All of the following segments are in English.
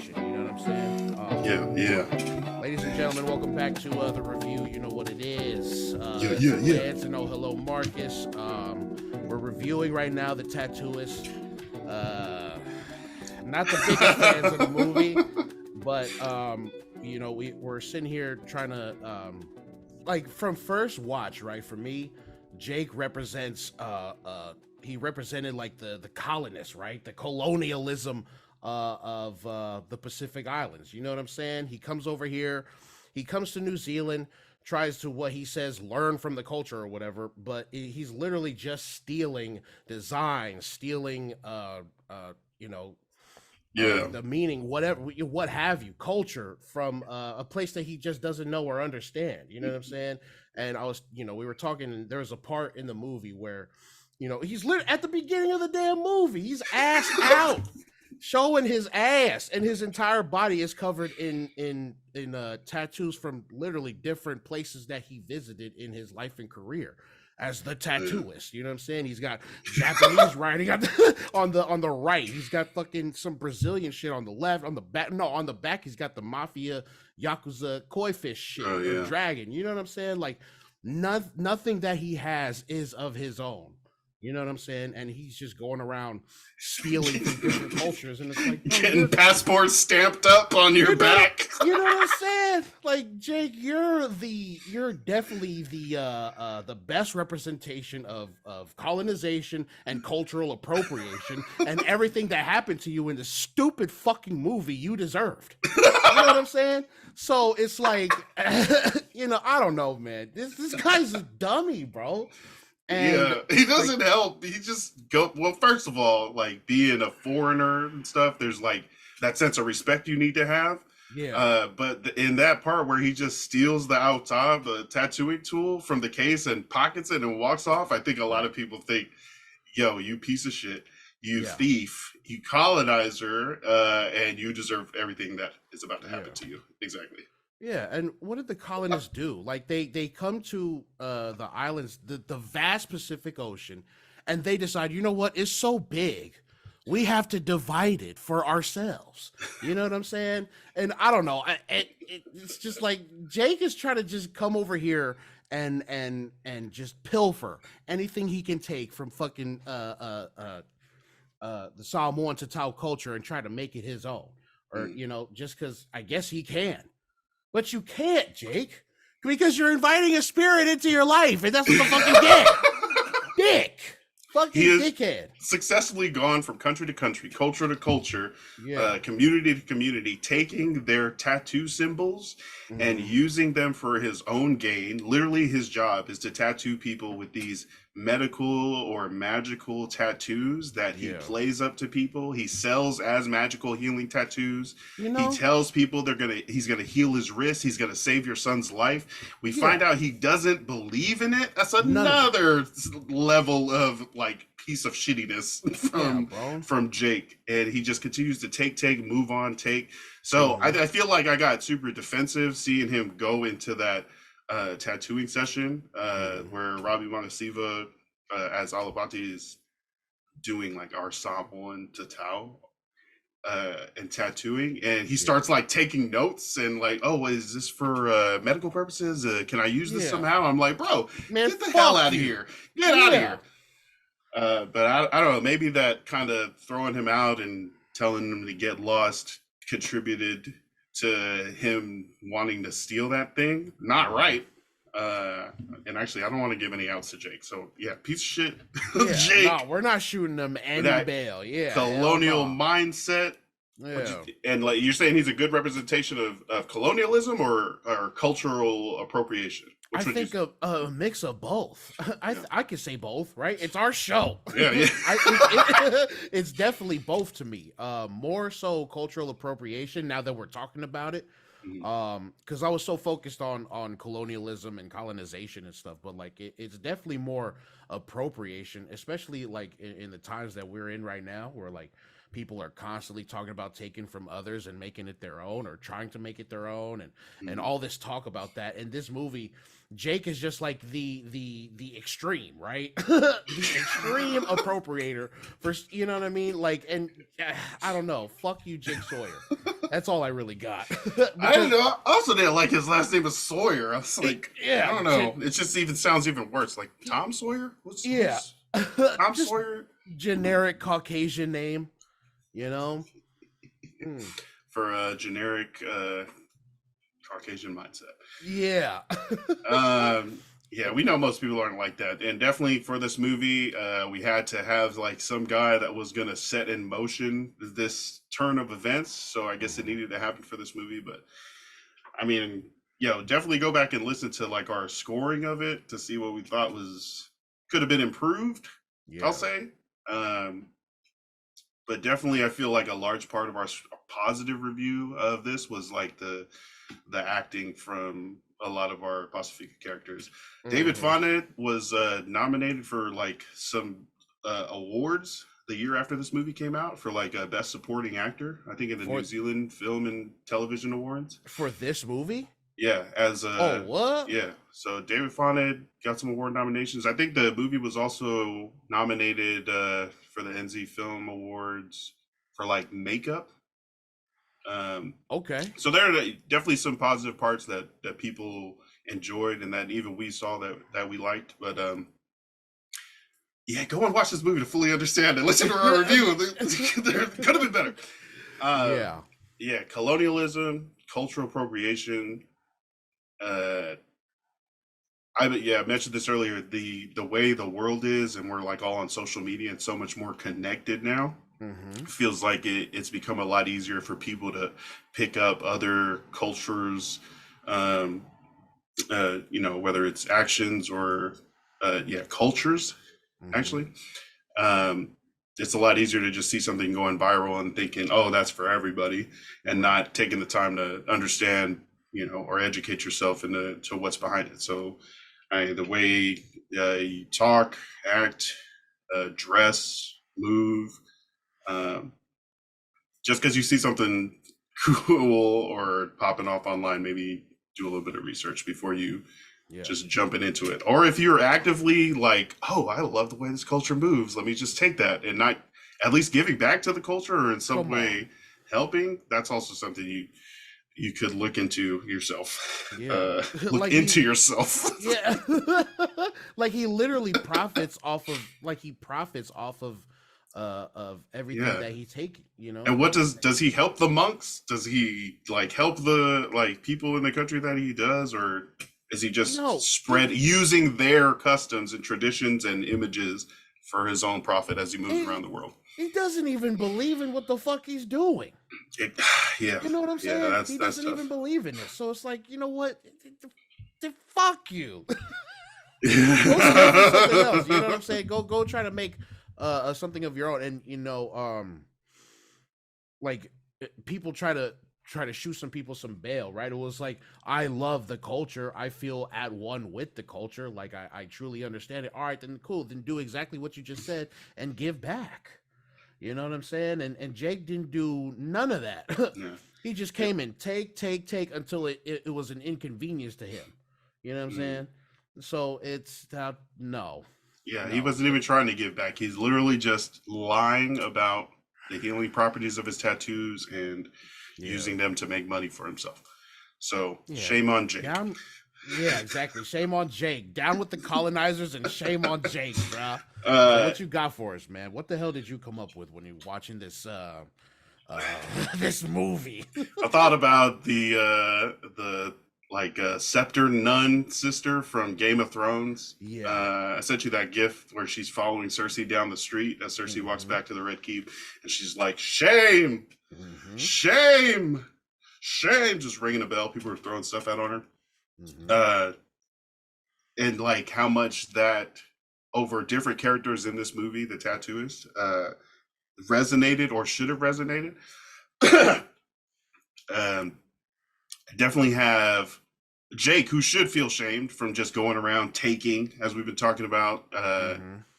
appropriation. You know what I'm saying? Yeah. Ladies and gentlemen, welcome back to the review. You know what it is. Yeah. Lance and hello, Marcus. We're reviewing right now the Tattooist. Not the biggest fans of the movie, but we're sitting here trying to like from first watch, right? For me, Jake represents he represented like the colonists, right? The colonialism of the Pacific Islands. You know what I'm saying? He comes over here, he comes to New Zealand, tries to what he says learn from the culture or whatever, but he's literally just stealing design, stealing you know the meaning, whatever, what have you, culture from a place that he just doesn't know or understand. You know what I'm saying? And I was, we were talking, and there's a part in the movie where, he's at the beginning of the damn movie, he's ass out, showing his ass, and his entire body is covered in tattoos from literally different places that he visited in his life and career as the tattooist. You know what I'm saying? He's got Japanese writing on the right. He's got fucking some Brazilian shit on the left. On the back, no, on the back he's got the mafia yakuza koi fish shit, dragon. You know what I'm saying? Like nothing that he has is of his own. You know what I'm saying? And he's just going around stealing from different cultures, and it's like getting passports stamped up on your back. You know what I'm saying? Like, Jake, you're definitely the best representation of colonization and cultural appropriation and everything that happened to you in the stupid fucking movie you deserved. You know what I'm saying? So it's like, I don't know, man. This guy's a dummy, bro. And he doesn't help. He just well, first of all, like being a foreigner and stuff, there's like that sense of respect you need to have. Yeah. But in that part where he just steals the outside, the tattooing tool from the case and pockets it and walks off, I think a lot of people think, yo, you piece of shit, you thief, you colonizer, and you deserve everything that is about to happen to you. Exactly. Yeah, and what did the colonists do? Like they come to the islands, the vast Pacific Ocean, and they decide, you know what? It's so big, we have to divide it for ourselves. You know what I'm saying? And I don't know. It's just like Jake is trying to just come over here and just pilfer anything he can take from fucking the Samoan Tatau culture and try to make it his own, or just because I guess he can. But you can't, Jake, because you're inviting a spirit into your life, and that's what the fucking dick. Fucking dickhead. Successfully gone from country to country, culture to culture, community to community, taking their tattoo symbols and using them for his own gain. Literally, his job is to tattoo people with these medical or magical tattoos that he plays up to people. He sells as magical healing tattoos. He tells people he's gonna heal his wrist, he's gonna save your son's life. We find out he doesn't believe in it. That's another level of like piece of shittiness from Jake. And he just continues to take, move on, take. So I feel like I got super defensive seeing him go into that tattooing session where Robbie Montesiva as Alabati is doing like our Samoan Tatau and tattooing, and he starts like taking notes and like, oh, is this for medical purposes? Can I use this somehow? I'm like, bro, man, get the hell out of here. Get out of here. But I don't know, maybe that kind of throwing him out and telling him to get lost contributed to him wanting to steal that thing. Not right. And actually, I don't want to give any outs to Jake. So yeah, piece of shit. Jake. No, we're not shooting him any bail. Yeah, colonial mindset. Yeah. And like you're saying, he's a good representation of colonialism or cultural appropriation. I think a mix of both. I could say both, right? It's our show. Yeah. It's definitely both to me. More so cultural appropriation now that we're talking about it. Because I was so focused on colonialism and colonization and stuff, but like it's definitely more appropriation, especially like in the times that we're in right now, where like people are constantly talking about taking from others and making it their own, or trying to make it their own, and all this talk about that. In this movie, Jake is just like the extreme, right? The extreme appropriator for, you know what I mean? Like, and I don't know. Fuck you, Jake Sawyer. That's all I really got. I don't know. I also didn't like his last name was Sawyer. I was like, I don't know. It just even sounds even worse. Like Tom Sawyer? What's Tom Sawyer? Generic Caucasian name, you know? For a generic Caucasian mindset. Yeah. Yeah, we know most people aren't like that. And definitely for this movie, we had to have like some guy that was going to set in motion this turn of events. So I guess it needed to happen for this movie. But I mean, definitely go back and listen to like our scoring of it to see what we thought could have been improved, I'll say. But definitely I feel like a large part of our positive review of this was like the acting from a lot of our Pasefika characters. David Fonda was nominated for like some awards the year after this movie came out for like best supporting actor, I think in the New Zealand Film and Television Awards. For this movie? Yeah, as what? Yeah, so David Fonda got some award nominations. I think the movie was also nominated for the NZ Film Awards for like makeup. Okay. So there are definitely some positive parts that people enjoyed and that even we saw that we liked. But yeah, go and watch this movie to fully understand it. Listen to our review. There could have been better. Yeah, colonialism, cultural appropriation. I mentioned this earlier. The way the world is, and we're like all on social media and so much more connected now. Feels like it's become a lot easier for people to pick up other cultures, whether it's actions or cultures. Actually, it's a lot easier to just see something going viral and thinking, oh, that's for everybody, and not taking the time to understand, or educate yourself to what's behind it. So the way you talk, act, dress, move, just because you see something cool or popping off online, maybe do a little bit of research before you just jumping into it. Or if you're actively like, oh, I love the way this culture moves, let me just take that, and not at least giving back to the culture or in some way helping. That's also something you could look into yourself. Look into yourself. Yeah. Like he literally profits off of everything that he take, And what does he help the monks? Does he like help the like people in the country that he does, or is he just using their customs and traditions and images for his own profit as he moves around the world? He doesn't even believe in what the fuck he's doing. You know what I'm saying? He doesn't even believe in it. So it's like, you know what? Fuck you. Go for something else. You know what I'm saying? Go try to make something of your own. And like people try to shoot some people some bail, right? It was like, I love the culture. I feel at one with the culture. Like I truly understand it. All right, then cool. Then do exactly what you just said and give back. You know what I'm saying? And Jake didn't do none of that. He just came and take until it was an inconvenience to him. You know what I'm saying? So it's no. Yeah, he wasn't even trying to give back. He's literally just lying about the healing properties of his tattoos and using them to make money for himself. So shame on Jake. Yeah, exactly. Shame on Jake. Down with the colonizers and shame on Jake, bro. So what you got for us, man? What the hell did you come up with when you're watching this this movie? I thought about the Scepter Nun sister from Game of Thrones. I sent you that gif where she's following Cersei down the street as Cersei walks back to the Red Keep, and she's like, shame, shame, shame, just ringing a bell. People are throwing stuff out on her. And like how much that over different characters in this movie, the Tattooist, resonated or should have resonated. Definitely have Jake, who should feel shamed from just going around taking, as we've been talking about,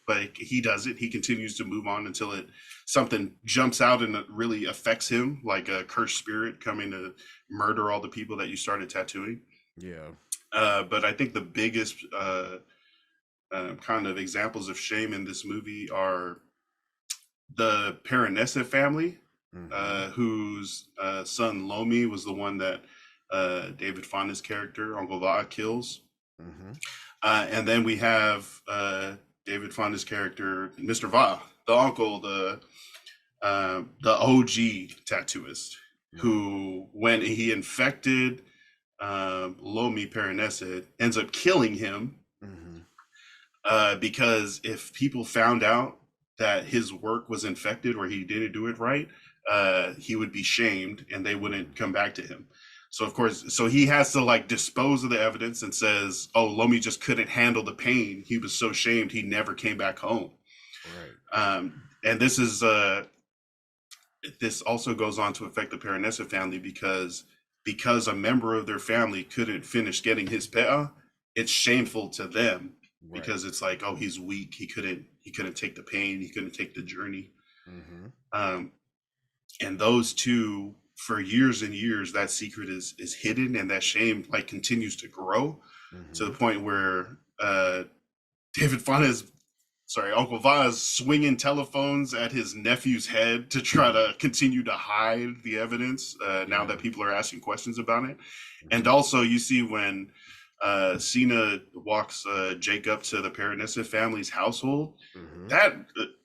but he doesn't. He continues to move on until something jumps out and it really affects him, like a cursed spirit coming to murder all the people that you started tattooing. Yeah. But I think the biggest kind of examples of shame in this movie are the Paranesa family, whose son Lomi was the one that David Fonda's character, Uncle Va, kills. And then we have David Fonda's character, Mr. Va, the uncle, the OG tattooist, who, when he infected Lomi Paranesa, ends up killing him because if people found out that his work was infected or he didn't do it right, he would be shamed and they wouldn't come back to him. So of course, he has to like dispose of the evidence and says, oh, Lomi just couldn't handle the pain. He was so shamed he never came back home. Right. And this is this also goes on to affect the Paranesa family because a member of their family couldn't finish getting his pe'a. It's shameful to them because it's like, oh, he's weak. He couldn't take the pain. He couldn't take the journey. And those two, for years and years, that secret is hidden, and that shame like continues to grow to the point where Uncle Va is swinging telephones at his nephew's head to try to continue to hide the evidence now that people are asking questions about it. And also you see when Cena walks Jake up to the Paranesa family's household, that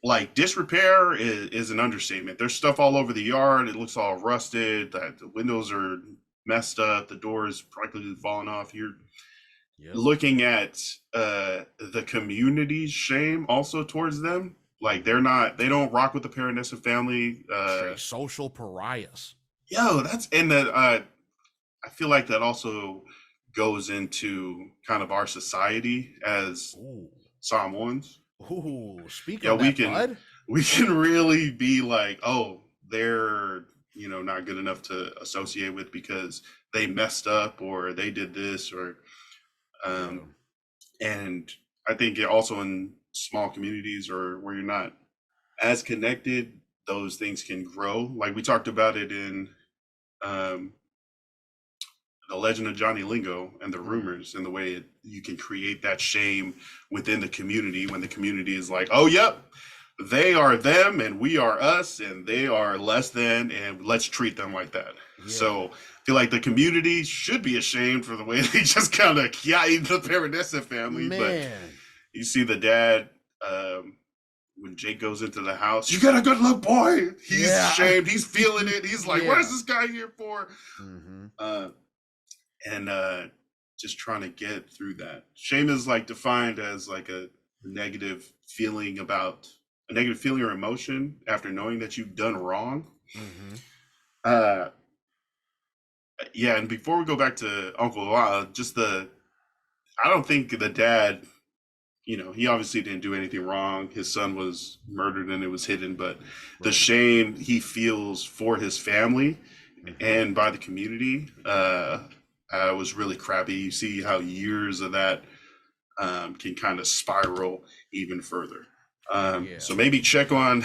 like disrepair is an understatement. There's stuff all over the yard. It looks all rusted. The windows are messed up. The door is practically falling off. You're looking at the community's shame also towards them. Like they don't rock with the Paranesa family. Social pariahs. I feel like that also goes into kind of our society as Samoans. Speak on that, bud. We can really be like, oh, they're not good enough to associate with because they messed up or they did this or and I think also in small communities or where you're not as connected, those things can grow. Like we talked about it in The Legend of Johnny Lingo and the rumors and the way you can create that shame within the community when the community is like, oh, yep, they are them and we are us and they are less than, and let's treat them like that. So I feel like the community should be ashamed for the way they just kind of kiaed the Paranesa family. But you see the dad, when Jake goes into the house, you got a good look, boy. He's ashamed. He's feeling it. He's like, what is this guy here for? And just trying to get through that. Shame is like defined as like a negative feeling or emotion after knowing that you've done wrong. And before we go back to Uncle Va, I don't think the dad, he obviously didn't do anything wrong. His son was murdered and it was hidden, but the shame he feels for his family and by the community was really crappy. You see how years of that can kind of spiral even further. So maybe check on,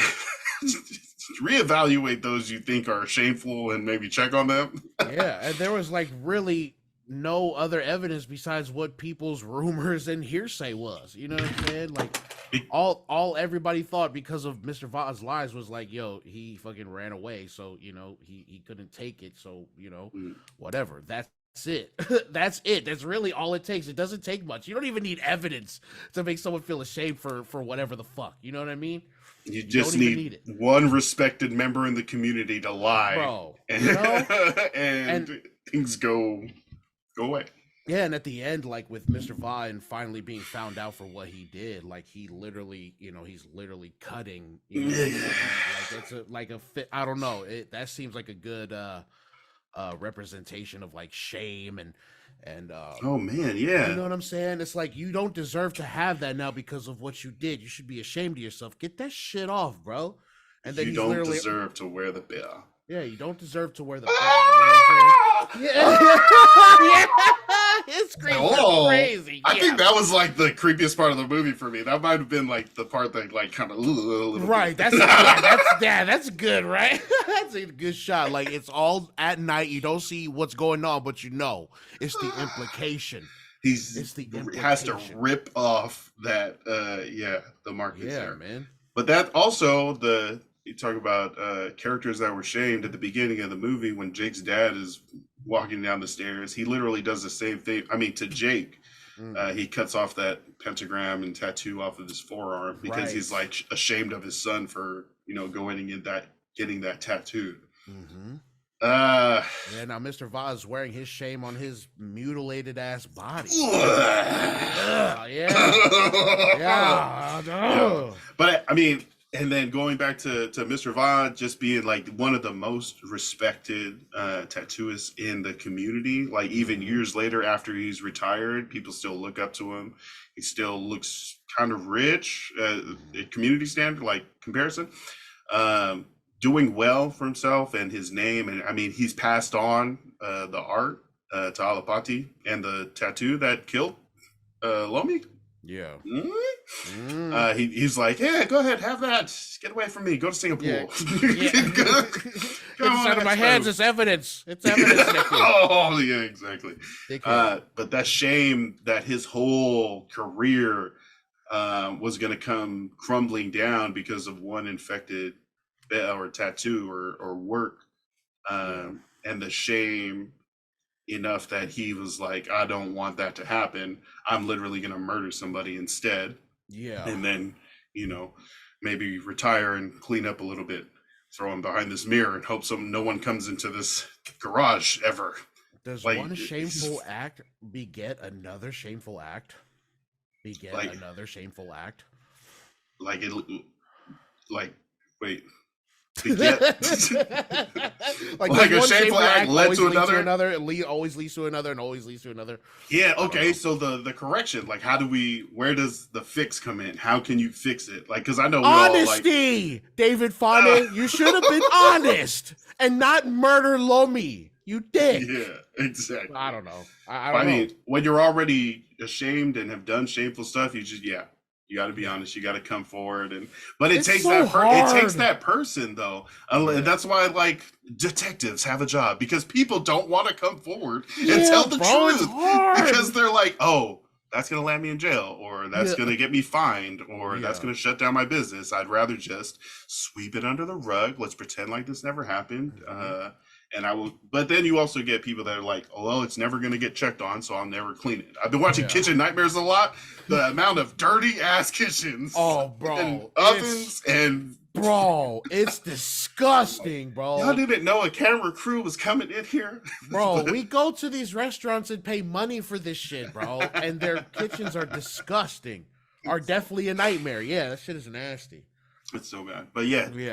reevaluate those you think are shameful and maybe check on them. And there was like really no other evidence besides what people's rumors and hearsay was. You know what I'm saying? Like all everybody thought because of Mr. Va's lies was like, yo, he fucking ran away, so he couldn't take it, so whatever. That's it. That's it. That's really all it takes. It doesn't take much. You don't even need evidence to make someone feel ashamed for whatever the fuck. You know what I mean? You just need one respected member in the community to lie, bro. And things go away. Yeah, and at the end, like with Mr. Va and finally being found out for what he did, like he literally, he's literally cutting. Like it's I don't know. That seems like a good representation of like shame and oh man, yeah, you know what I'm saying? It's like you don't deserve to have that now because of what you did. You should be ashamed of yourself. Get that shit off, bro. And then you don't deserve to wear the bear. Yeah, you don't deserve to wear the bear. You know what I'm saying? Yeah. His screams are crazy. I think that was like the creepiest part of the movie for me. That might have been like the part that like kind of right. That's good, right? That's a good shot. Like it's all at night. You don't see what's going on, but you know it's the implication. Has to rip off that the market there, man. But that also you talk about characters that were shamed at the beginning of the movie when Jake's dad is walking down the stairs. He literally does the same thing. I mean, to Jake, he cuts off that pentagram and tattoo off of his forearm because he's like ashamed of his son for going and getting that tattooed. Mm-hmm. Now Mr. Va is wearing his shame on his mutilated ass body. Yeah. But I mean, and then going back to Mr. Va just being like one of the most respected tattooists in the community, like even years later after he's retired, people still look up to him. He still looks kind of rich, community standard, like comparison. Doing well for himself and his name. And I mean, he's passed on the art to Alapati and the tattoo that killed Lomi. Yeah. Mm-hmm. He's like, yeah, go ahead, have that. Get away from me. Go to Singapore. Yeah. It's out of my hands. It's evidence. It's evidence. Oh, yeah, exactly. But that shame that his whole career was going to come crumbling down because of one infected or tattoo or work, and the shame enough that he was like, I don't want that to happen. I'm literally going to murder somebody instead. Yeah. And then, maybe retire and clean up a little bit, throw him behind this mirror and hope no one comes into this garage ever. Does one shameful act beget another shameful act? Another shameful act? Wait. like a shameful act led to another. It always leads to another and always leads to another. Yeah, okay. So the correction, like where does the fix come in? How can you fix it? Like, because I know honesty, David Fonda. You should have been honest and not murder Lomi. You dick. Yeah, exactly. I don't know. I mean, when you're already ashamed and have done shameful stuff, you just you got to be honest. You got to come forward, but it takes it takes that person though. That's why like detectives have a job, because people don't want to come forward and tell the truth because they're like, oh, that's gonna land me in jail, or that's gonna get me fined, or that's gonna shut down my business. I'd rather just sweep it under the rug. Let's pretend like this never happened. And I will, but then you also get people that are like, oh, well, it's never going to get checked on, so I'll never clean it. I've been watching Kitchen Nightmares a lot. The amount of dirty ass kitchens. Oh, bro. And ovens and. Bro, it's disgusting, bro. Y'all didn't know a camera crew was coming in here? Bro, we go to these restaurants and pay money for this shit, bro. And their kitchens are disgusting. Are definitely a nightmare. Yeah, that shit is nasty. It's so bad. But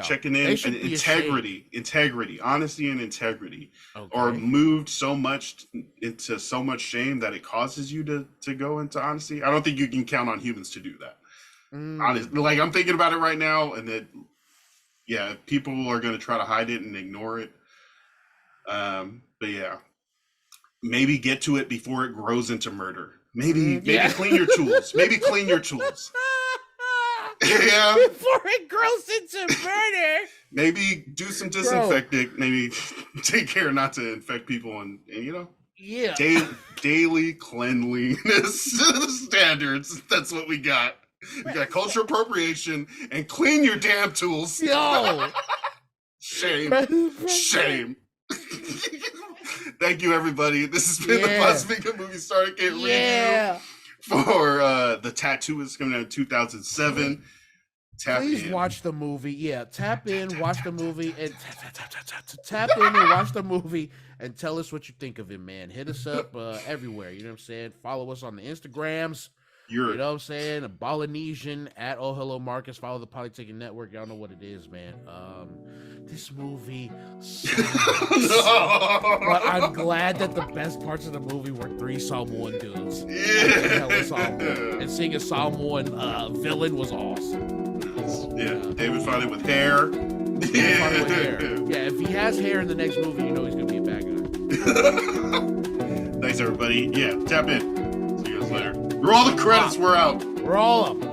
checking in and integrity, honesty and integrity are moved so much into so much shame that it causes you to go into honesty. I don't think you can count on humans to do that. Honestly, like I'm thinking about it right now, and that people are going to try to hide it and ignore it. But maybe get to it before it grows into murder. Maybe clean your tools. Maybe clean your tools. Yeah. Before it grows into murder. Maybe do some disinfecting. Maybe take care not to infect people, and daily cleanliness standards. That's what we got. We got cultural appropriation and clean your damn tools. Yo. Shame. Thank you, everybody. This has been the Pasefika Movie Starter Kit review for the Tattooist coming out in 2007. Please watch the movie. Yeah, tap in, watch the movie, and tap in and watch the movie and tell us what you think of it, man. Hit us up everywhere. You know what I'm saying? Follow us on the Instagrams. You know what I'm saying? A Polynesian at Oh Hello Marcus. Follow the Polyticket Network. Y'all know what it is, man. This movie sucks. But I'm glad that the best parts of the movie were 3 Samoan dudes. And seeing a Samoan villain was awesome. David Fonda with hair. Yeah, if he has hair in the next movie, you know he's going to be a bad guy. Thanks Thanks, everybody. Yeah, tap in. See you guys later. All the credits were out. We're all up.